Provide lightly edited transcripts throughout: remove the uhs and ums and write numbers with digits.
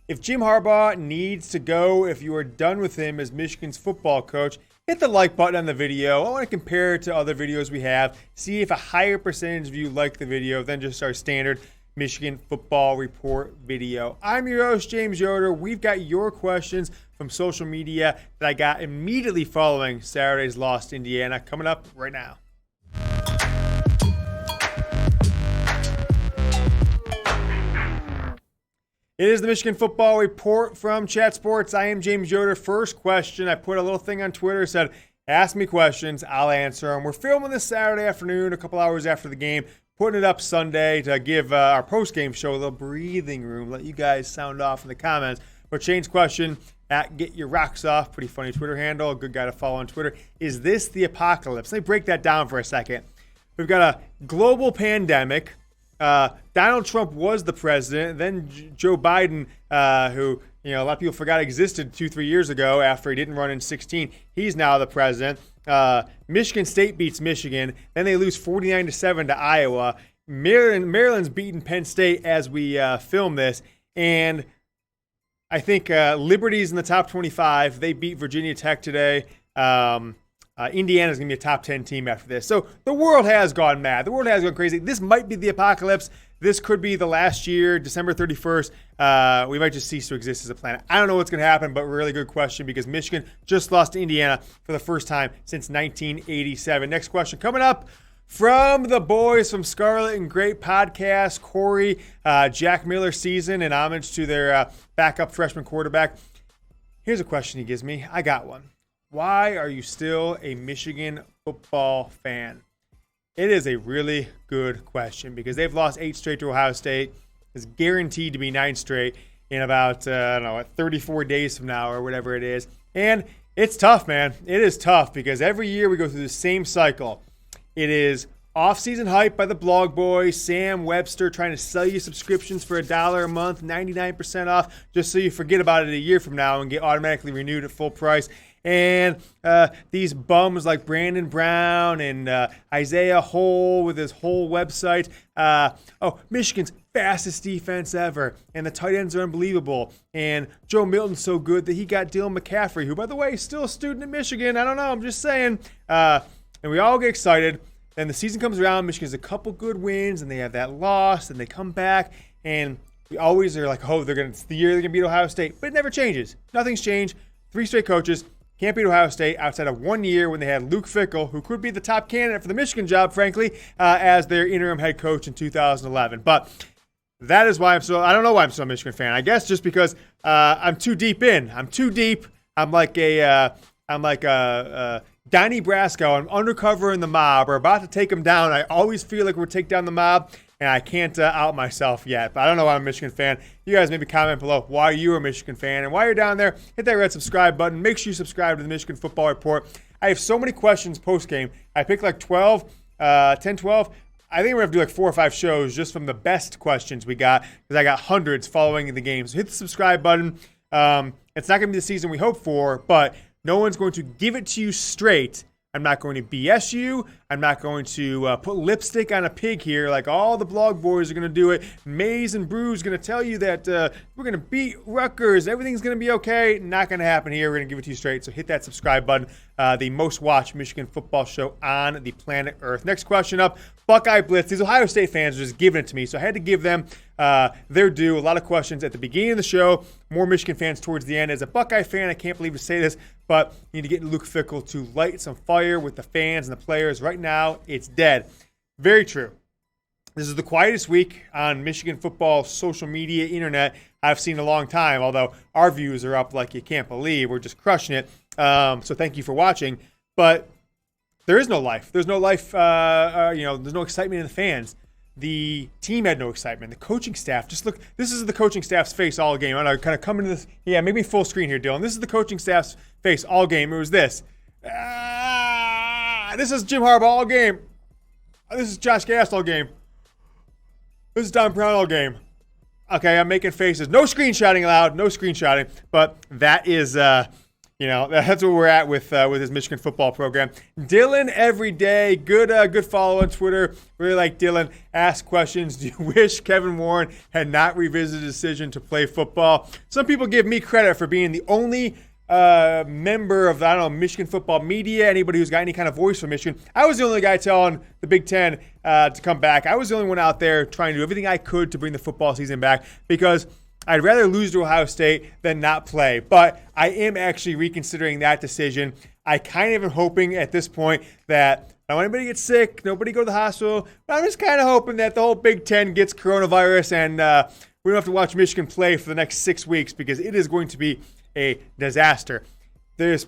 If Jim Harbaugh needs to go, if you are done with him as Michigan's football coach, hit the like button on the video. I want to compare it to other videos we have, see if a higher percentage of you like the video than just our standard Michigan Football Report video. I'm your host, James Yoder. We've got your questions from social media that I got immediately following Saturday's loss to Indiana coming up right now. It is the Michigan Football Report from Chat Sports. I am James Yoder. First question, I put a little thing on Twitter, said, ask me questions, I'll answer them. We're filming this Saturday afternoon, a couple hours after the game, putting it up Sunday to give our post-game show a little breathing room, let you guys sound off in the comments. But Shane's question, at Get Your Rocks Off, pretty funny Twitter handle, a good guy to follow on Twitter. Is this the apocalypse? Let me break that down for a second. We've got a global pandemic. Donald Trump was the president. Then Joe Biden, who a lot of people forgot existed 2-3 years ago after he didn't run in 2016. He's now the president. Michigan State beats Michigan. Then they lose 49-7 to Iowa. Maryland's beaten Penn State as we film this. And I think Liberty's in the top 25. They beat Virginia Tech today. Indiana's going to be a top 10 team after this. So the world has gone mad. The world has gone crazy. This might be the apocalypse. This could be the last year, December 31st. We might just cease to exist as a planet. I don't know what's going to happen, but really good question because Michigan just lost to Indiana for the first time since 1987. Next question coming up from the boys from Scarlet and Great Podcast, Corey, Jack Miller season in homage to their backup freshman quarterback. Here's a question he gives me. I got one. Why are you still a Michigan football fan? It is a really good question because they've lost 8 straight to Ohio State. It's guaranteed to be 9 straight in about 34 days from now or whatever it is. And it's tough, man. It is tough because every year we go through the same cycle. It is off-season hype by the blog boys, Sam Webster trying to sell you subscriptions for $1 a month, 99% off, just so you forget about it a year from now and get automatically renewed at full price. And these bums like Brandon Brown and Isaah Hole with his whole website. Michigan's fastest defense ever. And the tight ends are unbelievable. And Joe MIlton's so good that he got Dylan McCaffrey, who, by the way, is still a student at Michigan. I don't know. I'm just saying. And we all get excited. Then the season comes around. Michigan has a couple good wins. And they have that loss. And they come back. And we always are like, it's the year they're going to beat Ohio State. But it never changes. Nothing's changed. 3 straight coaches. Can't beat Ohio State outside of 1 year when they had Luke Fickell, who could be the top candidate for the Michigan job, frankly, as their interim head coach in 2011. But that is why I don't know why I'm still a Michigan fan. I guess just because I'm too deep in. I'm too deep. I'm like Donnie Brasco. I'm undercover in the mob. We're about to take him down. I always feel like we're take down the mob. And I can't out myself yet. But I don't know why I'm a Michigan fan. You guys maybe comment below why you're a Michigan fan. And while you're down there, hit that red subscribe button. Make sure you subscribe to the Michigan Football Report. I have so many questions post-game. I picked like 10, 12. I think we're going to do like 4 or 5 shows just from the best questions we got because I got hundreds following the game. So hit the subscribe button. It's not going to be the season we hope for, but no one's going to give it to you straight. I'm not going to BS you. I'm not going to put lipstick on a pig here like all the blog boys are going to do it. Maze and Brew's going to tell you that we're going to beat Rutgers. Everything's going to be okay. Not going to happen here. We're going to give it to you straight. So hit that subscribe button. The most watched Michigan football show on the planet Earth. Next question up, Buckeye Blitz. These Ohio State fans are just giving it to me. So I had to give them their due. A lot of questions at the beginning of the show. More Michigan fans towards the end. As a Buckeye fan, I can't believe to say this, but you need to get Luke Fickell to light some fire with the fans and the players. Right now, it's dead. Very true. This is the quietest week on Michigan football social media internet I've seen in a long time, although our views are up like you can't believe. We're just crushing it. So thank you for watching. But there is no life. There's no life. There's no excitement in the fans. The team had no excitement. The coaching staff, just look, this is the coaching staff's face all game. I'm going to kind of come into this. Yeah, make me full screen here, Dylan. This is the coaching staff's face all game. It was this. This is Jim Harbaugh all game. This is Josh Gast all game. This is Don Brown all game. Okay, I'm making faces. No screenshotting allowed. No screenshotting. But that is, That's where we're at with his Michigan football program. Dylan every day, good follow on Twitter. Really like Dylan. Ask questions. Do you wish Kevin Warren had not revisited the decision to play football? Some people give me credit for being the only member of, Michigan football media, anybody who's got any kind of voice for Michigan. I was the only guy telling the Big Ten to come back. I was the only one out there trying to do everything I could to bring the football season back because I'd rather lose to Ohio State than not play. But I am actually reconsidering that decision. I kind of am hoping at this point that I don't want anybody to get sick, nobody go to the hospital. But I'm just kind of hoping that the whole Big Ten gets coronavirus and we don't have to watch Michigan play for the next 6 weeks because it is going to be a disaster. This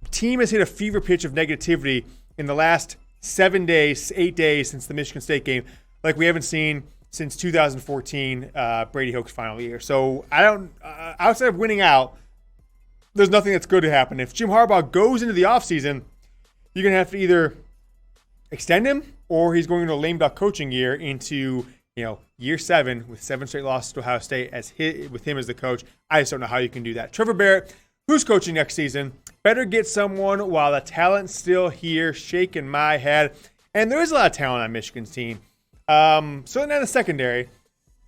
team has hit a fever pitch of negativity in the last 8 days since the Michigan State game, like we haven't seen since 2014, Brady Hoke's final year. So outside of winning out, there's nothing that's good to happen. If Jim Harbaugh goes into the offseason, you're going to have to either extend him or he's going into a lame duck coaching year into, year 7 with 7 straight losses to Ohio State with him as the coach. I just don't know how you can do that. Trevor Barrett, who's coaching next season, better get someone while the talent's still here, shaking my head. And there is a lot of talent on Michigan's team. Certainly in the secondary,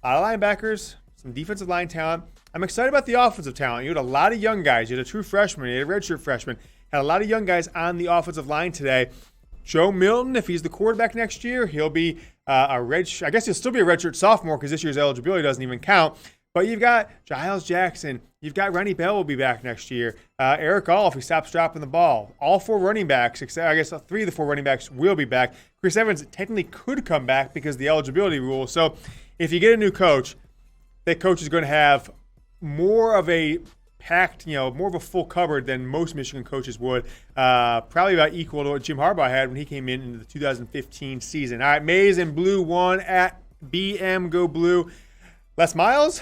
a lot of linebackers, some defensive line talent. I'm excited about the offensive talent. You had a lot of young guys. You had a true freshman. You had a redshirt freshman. Had a lot of young guys on the offensive line today. Joe MIlton, if he's the quarterback next year, he'll be I guess he'll still be a redshirt sophomore because this year's eligibility doesn't even count. But you've got Giles Jackson. You've got Ronnie Bell will be back next year. Eric All, if he stops dropping the ball. All 4 running backs, except I guess 3 of the 4 running backs will be back. Chris Evans technically could come back because of the eligibility rule. So if you get a new coach, that coach is going to have more of a packed, more of a full cupboard than most Michigan coaches would. Probably about equal to what Jim Harbaugh had when he came into the 2015 season. All right, Maze and Blue 1 at BM Go Blue. Les Miles?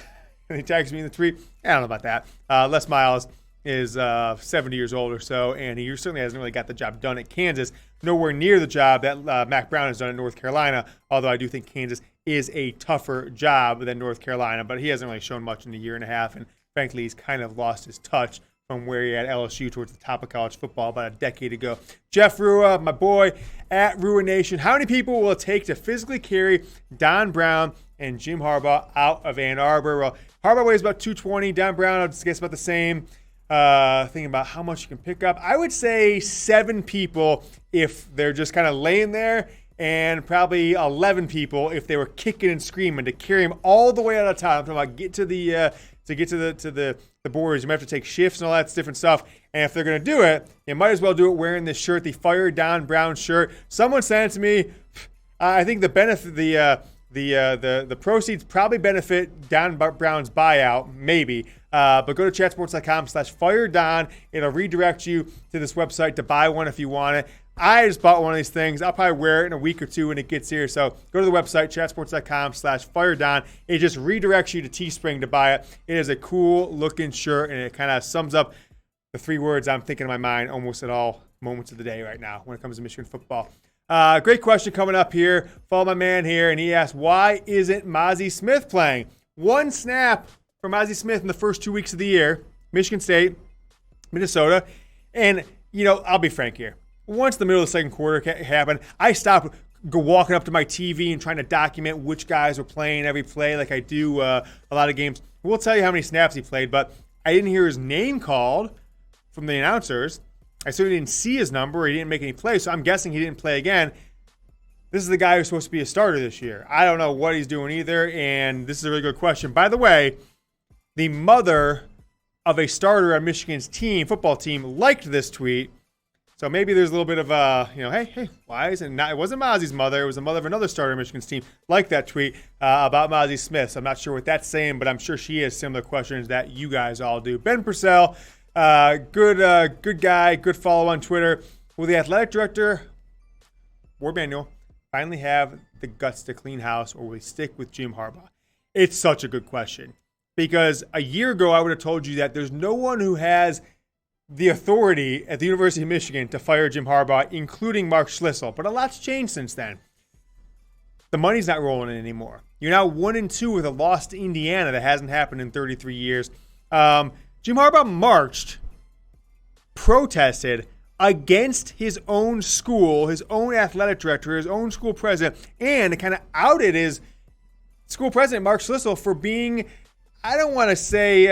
And he tags me in the tweet. I don't know about that. Les Miles is 70 years old or so, and he certainly hasn't really got the job done at Kansas. Nowhere near the job that Mac Brown has done at North Carolina, although I do think Kansas is a tougher job than North Carolina, but he hasn't really shown much in a year and a half, and frankly, he's kind of lost his touch from where he had LSU towards the top of college football about a decade ago. Jeff Rua, my boy, at Rua Nation. How many people will it take to physically carry Don Brown and Jim Harbaugh out of Ann Arbor? Well, Harbaugh weighs about 220. Don Brown, I guess, about the same. Thinking about how much you can pick up. I would say 7 people if they're just kind of laying there, and probably 11 people if they were kicking and screaming to carry him all the way out of town. I'm talking about get to the borders. You might have to take shifts and all that different stuff. And if they're going to do it, you might as well do it wearing this shirt, the Fire Don Brown shirt. Someone sent it to me. I think the benefit, the proceeds probably benefit Don Brown's buyout, maybe. But go to chatsports.com/firedon. It'll redirect you to this website to buy one if you want it. I just bought one of these things. I'll probably wear it in a week or 2 when it gets here. So go to the website, chatsports.com/firedon. It just redirects you to Teespring to buy it. It is a cool looking shirt, and it kind of sums up the 3 words I'm thinking in my mind almost at all moments of the day right now when it comes to Michigan football. Great question coming up here. Follow my man here, and he asked, why isn't Mazi Smith playing? 1 snap for Mazi Smith in the first 2 weeks of the year. Michigan State, Minnesota. And, I'll be frank here. Once the middle of the second quarter happened, I stopped walking up to my TV and trying to document which guys were playing every play like I do a lot of games. We'll tell you how many snaps he played, but I didn't hear his name called from the announcers. I certainly didn't see his number. He didn't make any plays, so I'm guessing he didn't play again. This is the guy who's supposed to be a starter this year. I don't know what he's doing either, and this is a really good question. By the way, the mother of a starter on Michigan's football team, liked this tweet. So maybe there's a little bit of hey, why isn't it wasn't Mazi's mother, it was the mother of another starter on Michigan's team, like that tweet about Mazi Smith. So I'm not sure what that's saying, but I'm sure she has similar questions that you guys all do. Ben Purcell, good guy, good follow on Twitter. Will the athletic director, Ward Manuel, finally have the guts to clean house, or will he stick with Jim Harbaugh? It's such a good question, because a year ago I would have told you that there's no one who has the authority at the University of Michigan to fire Jim Harbaugh, including Mark Schlissel. But a lot's changed since then. The money's not rolling in anymore. You're now 1-2 with a loss to Indiana that hasn't happened in 33 years. Jim Harbaugh marched protested against his own school, his own athletic director, his own school president, and kind of outed his school president, Mark Schlissel, for being, I don't want to say,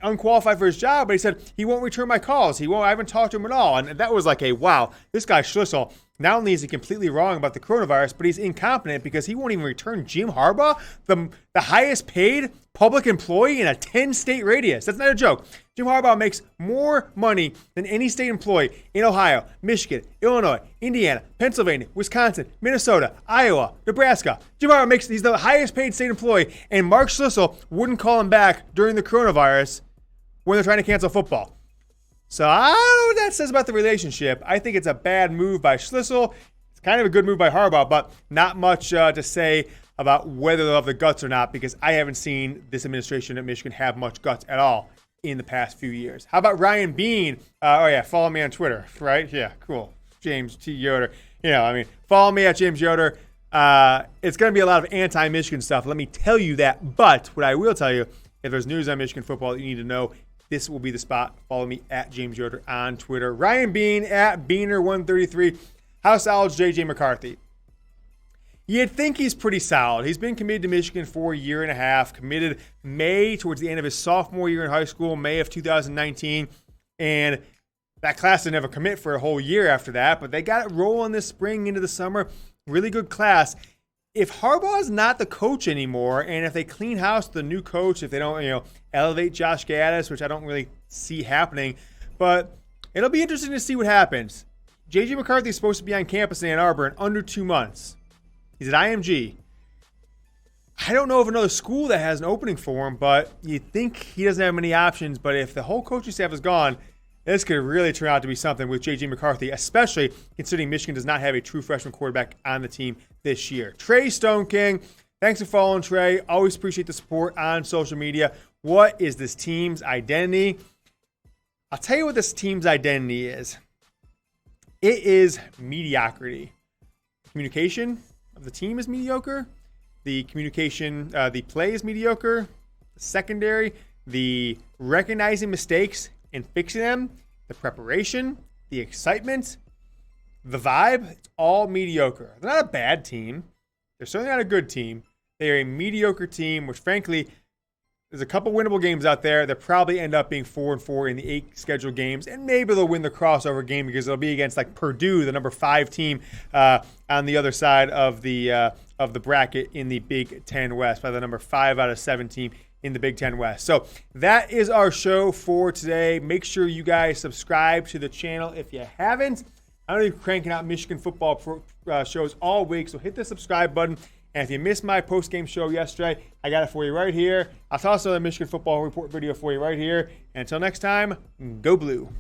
unqualified for his job, but he said, he won't return my calls. I haven't talked to him at all. And that was like wow, this guy Schlissel, not only is he completely wrong about the coronavirus, but he's incompetent because he won't even return Jim Harbaugh, the highest paid public employee in a 10-state radius. That's not a joke. Jim Harbaugh makes more money than any state employee in Ohio, Michigan, Illinois, Indiana, Pennsylvania, Wisconsin, Minnesota, Iowa, Nebraska. Jim Harbaugh he's the highest paid state employee, and Mark Schlissel wouldn't call him back during the coronavirus when they're trying to cancel football. So I don't know what that says about the relationship. I think it's a bad move by Schlissel. It's kind of a good move by Harbaugh, but not much to say about whether they'll have the guts or not, because I haven't seen this administration at Michigan have much guts at all in the past few years. How about Ryan Bean? Follow me on Twitter, right? Yeah, cool. James T. Yoder. Follow me at James Yoder. It's going to be a lot of anti-Michigan stuff. Let me tell you that. But what I will tell you, if there's news on Michigan football that you need to know, this will be the spot. Follow me at James Yoder on Twitter. Ryan Bean at Beaner133. How solid is J.J. McCarthy? You'd think he's pretty solid. He's been committed to Michigan for a year and a half, committed May towards the end of his sophomore year in high school, May of 2019. And that class didn't have a commit for a whole year after that, but they got it rolling this spring into the summer. Really good class. If Harbaugh is not the coach anymore, and if they clean house the new coach, if they don't, elevate Josh Gaddis, which I don't really see happening, but it'll be interesting to see what happens. J.J. McCarthy is supposed to be on campus in Ann Arbor in under 2 months. He's at IMG. I don't know of another school that has an opening for him, but you'd think he doesn't have many options. But if the whole coaching staff is gone, this could really turn out to be something with J.J. McCarthy, especially considering Michigan does not have a true freshman quarterback on the team this year. Trey Stone King, thanks for following, Trey. Always appreciate the support on social media. What is this team's identity? I'll tell you what this team's identity is. It is mediocrity. Communication of the team is mediocre. The communication, the play is mediocre. The secondary, the recognizing mistakes and fixing them, the preparation, the excitement, the vibe, it's all mediocre. They're not a bad team. They're certainly not a good team. They are a mediocre team, which frankly, there's a couple winnable games out there that probably end up being 4-4 in the 8 scheduled games, and maybe they'll win the crossover game because it'll be against like Purdue, the number 5 team on the other side of the bracket in the Big Ten West, by the number 5 out of 7 team in the Big Ten West. So that is our show for today. Make sure you guys subscribe to the channel if you haven't. I'm going to be cranking out Michigan football shows all week, so hit the subscribe button. And if you missed my post-game show yesterday, I got it for you right here. I'll toss another Michigan football report video for you right here. And until next time, go blue.